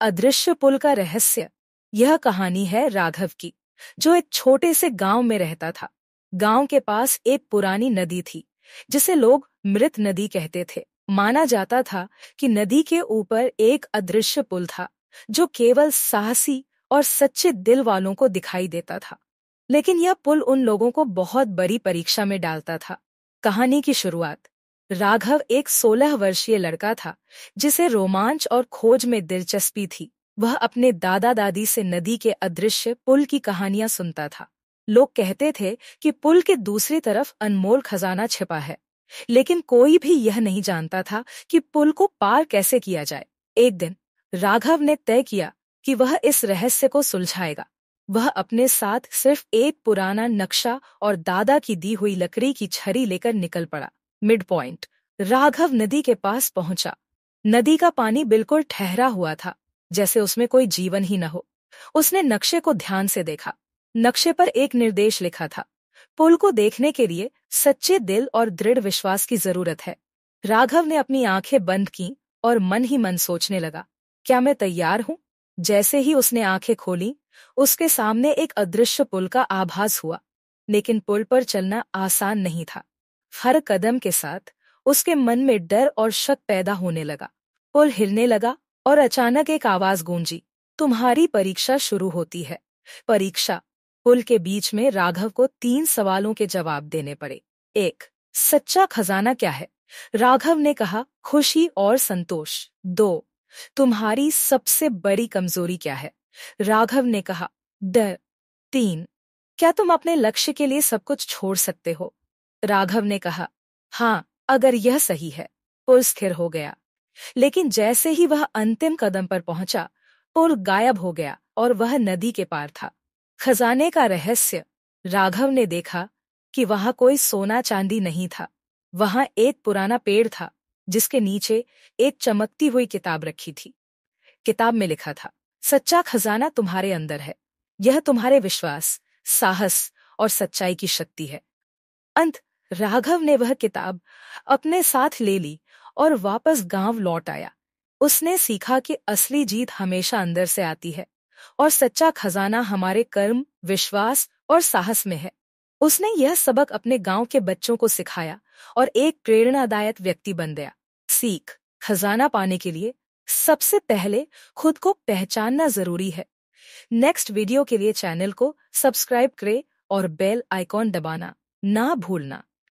अदृश्य पुल का रहस्य। यह कहानी है राघव की, जो एक छोटे से गांव में रहता था। गांव के पास एक पुरानी नदी थी, जिसे लोग मृत नदी कहते थे। माना जाता था कि नदी के ऊपर एक अदृश्य पुल था, जो केवल साहसी और सच्चे दिल वालों को दिखाई देता था। लेकिन यह पुल उन लोगों को बहुत बड़ी परीक्षा में डालता था। कहानी की शुरुआत। राघव एक 16 वर्षीय लड़का था, जिसे रोमांच और खोज में दिलचस्पी थी। वह अपने दादा दादी से नदी के अदृश्य पुल की कहानियां सुनता था। लोग कहते थे कि पुल के दूसरी तरफ अनमोल खजाना छिपा है, लेकिन कोई भी यह नहीं जानता था कि पुल को पार कैसे किया जाए। एक दिन राघव ने तय किया कि वह इस रहस्य को सुलझाएगा। वह अपने साथ सिर्फ एक पुराना नक्शा और दादा की दी हुई लकड़ी की छड़ी लेकर निकल पड़ा। Mid point. राघव नदी के पास पहुंचा। नदी का पानी बिल्कुल ठहरा हुआ था, जैसे उसमें कोई जीवन ही न हो। उसने नक्शे को ध्यान से देखा। नक्शे पर एक निर्देश लिखा था, पुल को देखने के लिए सच्चे दिल और दृढ़ विश्वास की जरूरत है। राघव ने अपनी आंखें बंद की और मन ही मन सोचने लगा, क्या मैं तैयार हूं? जैसे ही उसने आंखें खोली, उसके सामने एक अदृश्य पुल का आभास हुआ। लेकिन पुल पर चलना आसान नहीं था। हर कदम के साथ उसके मन में डर और शक पैदा होने लगा। पुल हिलने लगा और अचानक एक आवाज गूंजी, तुम्हारी परीक्षा शुरू होती है। परीक्षा। पुल के बीच में राघव को 3 सवालों के जवाब देने पड़े। 1. सच्चा खजाना क्या है? राघव ने कहा, खुशी और संतोष। 2. तुम्हारी सबसे बड़ी कमजोरी क्या है? राघव ने कहा, डर। 3. क्या तुम अपने लक्ष्य के लिए सब कुछ छोड़ सकते हो? राघव ने कहा, हाँ, अगर यह सही है। पुल स्थिर हो गया। लेकिन जैसे ही वह अंतिम कदम पर पहुंचा, पुल गायब हो गया और वह नदी के पार था। खजाने का रहस्य। राघव ने देखा कि वहां कोई सोना चांदी नहीं था। वहां एक पुराना पेड़ था, जिसके नीचे एक चमकती हुई किताब रखी थी। किताब में लिखा था, सच्चा खजाना तुम्हारे अंदर है। यह तुम्हारे विश्वास, साहस और सच्चाई की शक्ति है। अंत। राघव ने वह किताब अपने साथ ले ली और वापस गांव लौट आया। उसने सीखा कि असली जीत हमेशा अंदर से आती है और सच्चा खजाना हमारे कर्म, विश्वास और साहस में है। उसने यह सबक अपने गांव के बच्चों को सिखाया और एक प्रेरणादायक व्यक्ति बन गया। सीख। खजाना पाने के लिए सबसे पहले खुद को पहचानना जरूरी है। नेक्स्ट वीडियो के लिए चैनल को सब्सक्राइब करें और बेल आइकॉन दबाना ना भूलना।